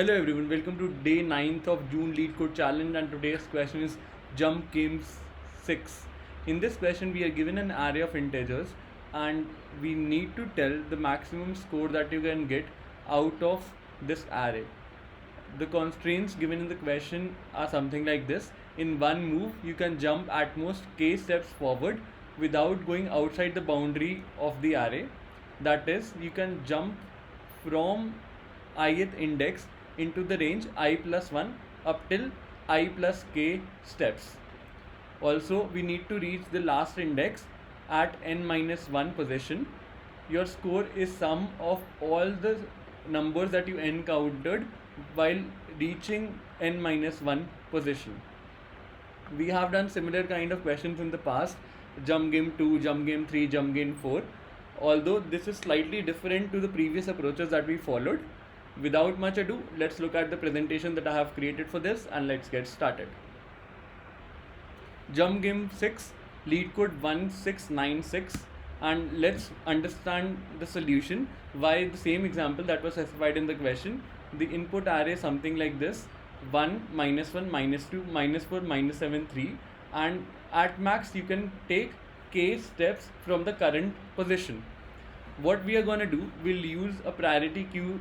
Hello everyone, welcome to day 9th of June Lead Code Challenge, and today's question is Jump Games 6. In this question we are given an array of integers and we need to tell the maximum score that you can get out of this array. The constraints given in the question are something like this. In one move you can jump at most k steps forward without going outside the boundary of the array. That is, you can jump from ith index into the range I plus 1 up till I plus k steps. Also, we need to reach the last index at n minus 1 position. Your score is sum of all the numbers that you encountered while reaching n minus 1 position. We have done similar kind of questions in the past: jump game 2, jump game 3, jump game 4. Although this is slightly different to the previous approaches that we followed. Without much ado, let's look at the presentation that I have created for this and let's get started. Jump game 6, lead code 1696, and let's understand the solution. Why the same example that was specified in the question. The input array is something like this: 1, -1, -2, -4, -7, 3, and at max you can take k steps from the current position. What we are going to do, we'll use a priority queue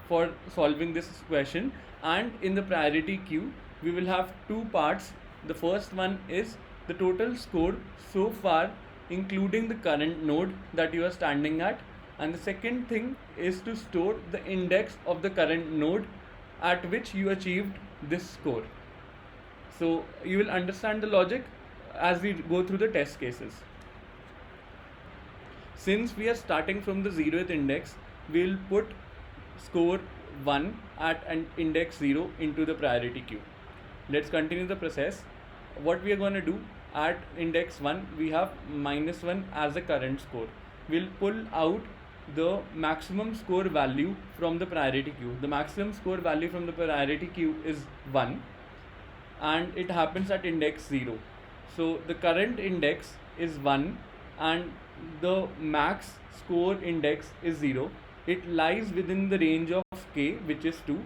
for solving this question, and in the priority queue we will have two parts. The first one is the total score so far including the current node that you are standing at, and the second thing is to store the index of the current node at which you achieved this score. So you will understand the logic as we go through the test cases. Since we are starting from the 0th index, we'll put score 1 at an index 0 into the priority queue. Let's continue the process. What we are going to do, at index 1 we have -1 as the current score. We'll pull out the maximum score value from the priority queue. The maximum score value from the priority queue is 1 and it happens at index 0. So the current index is 1 and the max score index is 0. It lies within the range of k, which is 2.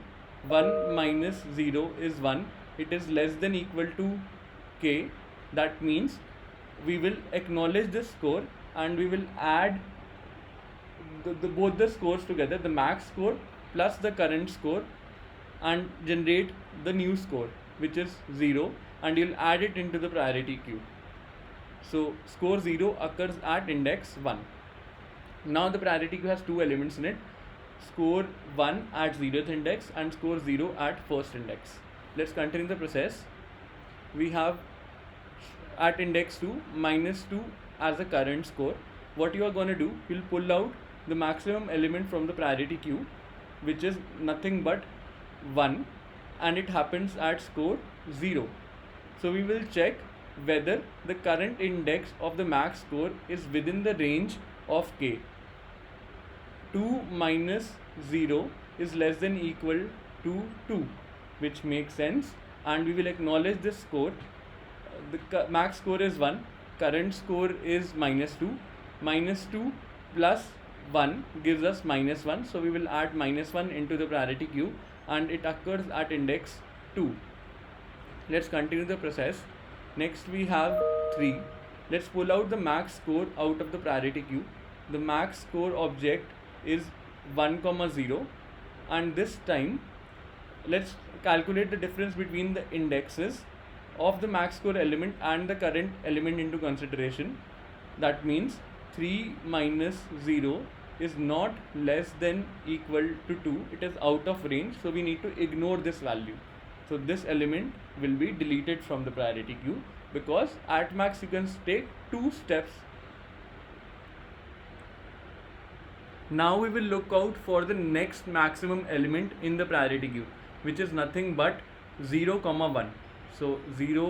1 minus 0 is 1. It is less than equal to k. That means we will acknowledge this score and we will add both the scores together, the max score plus the current score, and generate the new score, which is 0, and you'll add it into the priority queue. So score 0 occurs at index 1. Now the priority queue has two elements in it: score 1 at 0th index and score 0 at first index. Let's continue the process. We have at index 2 -2 as the current score. What you are going to do, you'll pull out the maximum element from the priority queue, which is nothing but 1, and it happens at score 0. So we will check whether the current index of the max score is within the range of k. 2 minus 0 is less than equal to 2, which makes sense, and we will acknowledge this score. The max score is 1, current score is -2. -2 plus 1 gives us -1, so we will add -1 into the priority queue and it occurs at index 2. Let's continue the process. Next we have 3. Let's pull out the max score out of the priority queue. The max score object is 1, 0, and this time let's calculate the difference between the indexes of the max score element and the current element into consideration. That means 3 minus 0 is not less than equal to 2. It is out of range, so we need to ignore this value. So this element will be deleted from the priority queue because at max you can take 2 steps. Now we will look out for the next maximum element in the priority queue, which is nothing but 0, 1. So 0,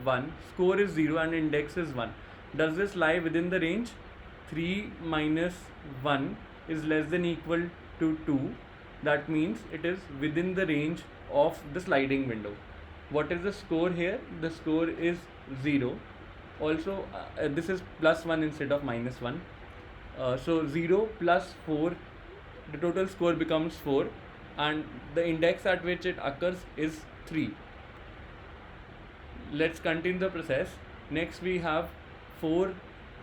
1, score is 0 and index is 1. Does this lie within the range? 3 minus 1 is less than equal to 2. That means it is within the range of the sliding window. What is the score here? The score is 0. Also this is plus 1 instead of -1. So 0 plus 4, the total score becomes 4. and the index at which it occurs is 3. Let's continue the process. Next we have 4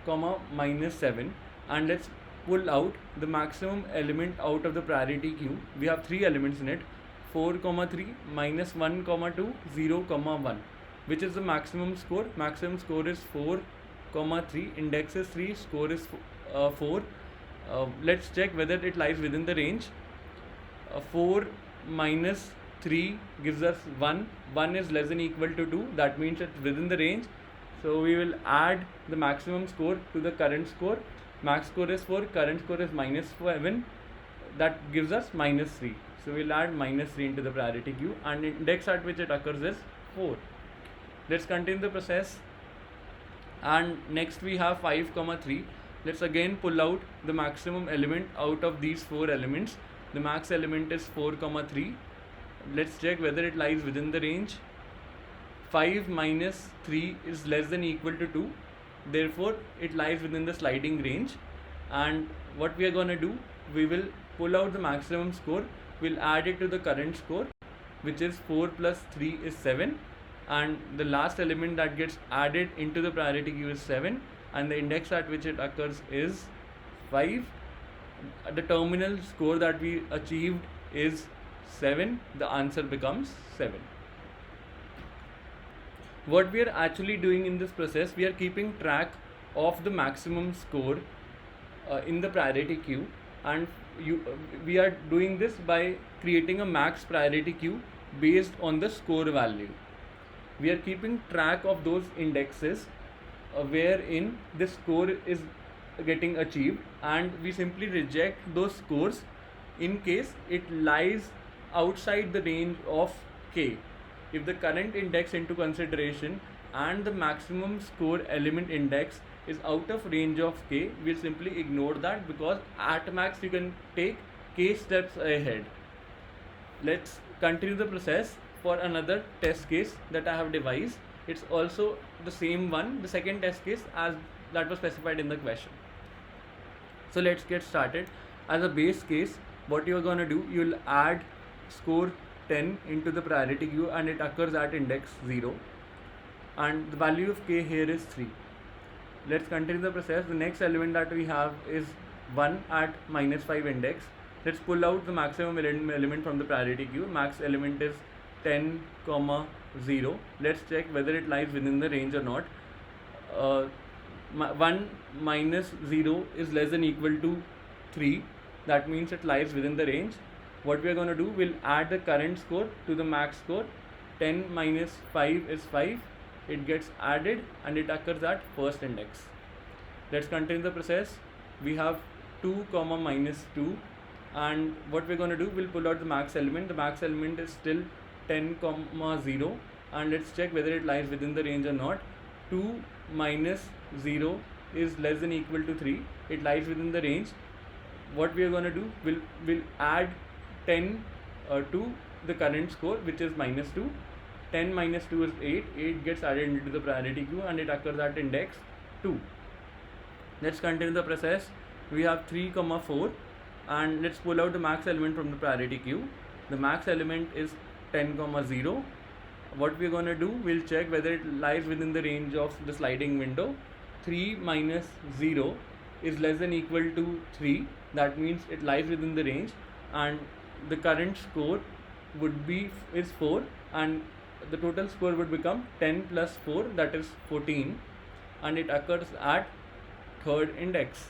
comma minus 7, and let's pull out the maximum element out of the priority queue. We have 3 elements in it: 4 comma 3 minus 1 comma 2 0 comma 1, which is the maximum score. Maximum score is 4 comma 3, index is 3, score is 4. Let's check whether it lies within the range. 4 minus 3 gives us 1. 1 is less than equal to 2. That means it's within the range. So we will add the maximum score to the current score. Max score is 4, current score is minus 7. That gives us minus 3. So we'll add minus 3 into the priority queue, and index at which it occurs is 4. Let's continue the process. And next we have 5 comma 3. Let's again pull out the maximum element out of these 4 elements. The max element is 4 comma 3. Let's check whether it lies within the range. 5 minus 3 is less than equal to 2. Therefore it lies within the sliding range. And what we are going to do, we will pull out the maximum score. We'll add it to the current score, which is 4 plus 3 is 7, and the last element that gets added into the priority queue is 7, and the index at which it occurs is 5. The terminal score that we achieved is 7. The answer becomes 7. What we are actually doing in this process, we are keeping track of the maximum score in the priority queue, and we are doing this by creating a max priority queue based on the score value. We are keeping track of those indexes wherein the score is getting achieved, and we simply reject those scores in case it lies outside the range of k. If the current index into consideration and the maximum score element index is out of range of k, we'll simply ignore that, because at max you can take k steps ahead. Let's continue the process for another test case that I have devised. It's also the same one, the second test case as that was specified in the question. So let's get started. As a base case, what you are going to do, you'll add score 10 into the priority queue, and it occurs at index 0, and the value of k here is 3. Let's continue the process. The next element that we have is 1 at minus 5 index. Let's pull out the maximum element from the priority queue. Max element is 10 comma 0. Let's check whether it lies within the range or not. 1 minus 0 is less than equal to 3. That means it lies within the range. What we are going to do, we'll add the current score to the max score. 10 minus 5 is 5. It gets added and it occurs at first index. Let's continue the process. We have 2 comma minus 2, and what we're going to do, we'll pull out the max element. The max element is still 10 comma 0, and let's check whether it lies within the range or not. 2 minus 0 is less than equal to 3. It lies within the range. What we are going to do, we'll add 10 to the current score, which is minus 2. 10 minus 2 is 8. 8 gets added into the priority queue, and it occurs at index 2. Let's continue the process. We have 3 comma 4, and let's pull out the max element from the priority queue. The max element is 10 comma 0. What we're going to do, we'll check whether it lies within the range of the sliding window. 3 minus 0 is less than equal to 3. That means it lies within the range, and the current score would be is 4, and the total score would become 10 plus 4, that is 14, and it occurs at third index.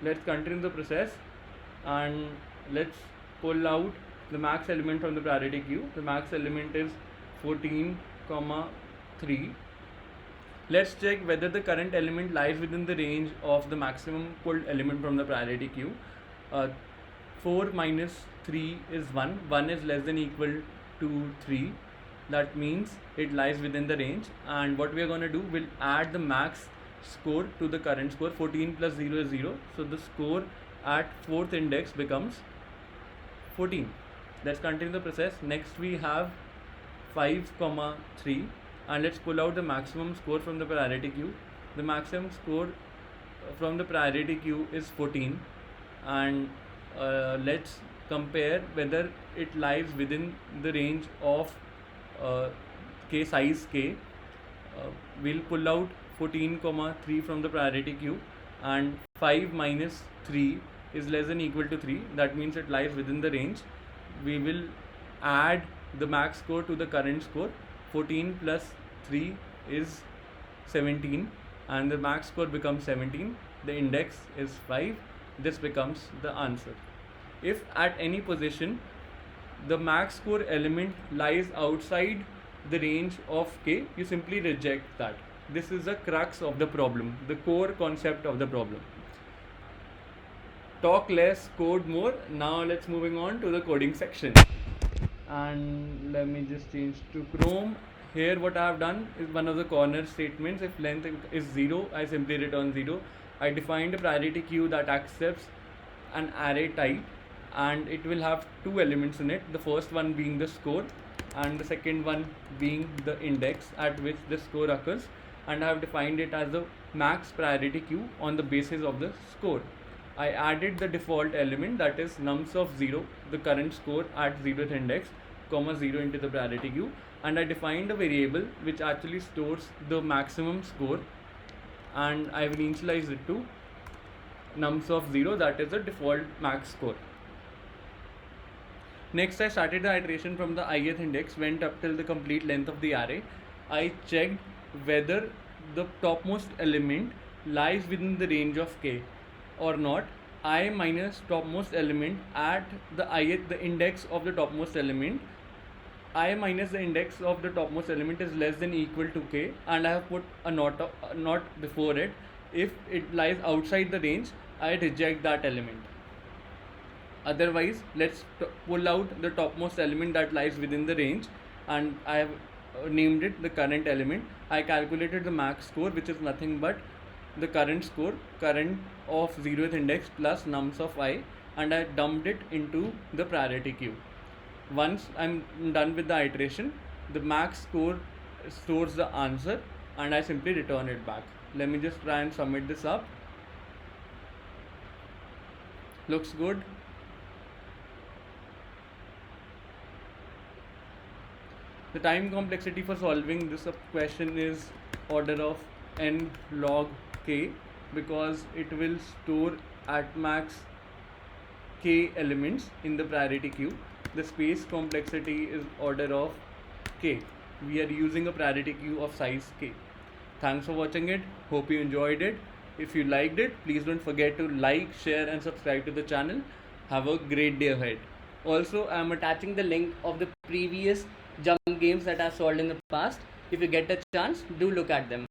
Let's continue the process, and let's pull out the max element from the priority queue. The max element is 14 comma 3. Let's check whether the current element lies within the range of the maximum pulled element from the priority queue. 4 minus 3 is 1. 1 is less than equal to 3. That means it lies within the range, and what we are going to do, we'll add the max score to the current score. 14 plus 0 is 0, so the score at fourth index becomes 14. Let's continue the process. Next we have 5 comma 3, and let's pull out the maximum score from the priority queue. The maximum score from the priority queue is 14, and let's compare whether it lies within the range of k size k. We'll pull out 14, 3 from the priority queue, and 5 minus 3 is less than equal to 3. That means it lies within the range. We will add the max score to the current score. 14 plus 3 is 17, and the max score becomes 17. The index is 5. This becomes the answer. If at any position the max score element lies outside the range of k, you simply reject that. This is the crux of the problem, the core concept of the problem. Talk less, code more. Now let's moving on to the coding section. And let me just change to Chrome. Here what I have done is one of the corner statements. If length is 0, I simply return 0. I defined a priority queue that accepts an array type, and it will have two elements in it. The first one being the score, and the second one being the index at which the score occurs. And I have defined it as the max priority queue on the basis of the score. I added the default element, that is nums of 0, the current score at 0th index, comma 0 into the priority queue, and I defined a variable which actually stores the maximum score, and I will initialize it to nums of 0, that is the default max score. Next, I started the iteration from the ith index, went up till the complete length of the array. I checked whether the topmost element lies within the range of k or not. I minus topmost element at the index of the topmost element. I minus the index of the topmost element is less than equal to k, and I have put a not before it. If it lies outside the range, I reject that element. Otherwise, let's pull out the topmost element that lies within the range, and I have named it the current element. I calculated the max score, which is nothing but the current score, current of 0th index plus nums of I, and I dumped it into the priority queue. Once I'm done with the iteration, the max score stores the answer, and I simply return it back. Let me just try and submit this up. Looks good. The time complexity for solving this question is order of n log k, because it will store at max k elements in the priority queue. The space complexity is order of k. We are using a priority queue of size k. Thanks for watching it. Hope you enjoyed it. If you liked it, please don't forget to like, share and subscribe to the channel. Have a great day ahead. Also, I am attaching the link of the previous jump games that I solved in the past. If you get a chance, do look at them.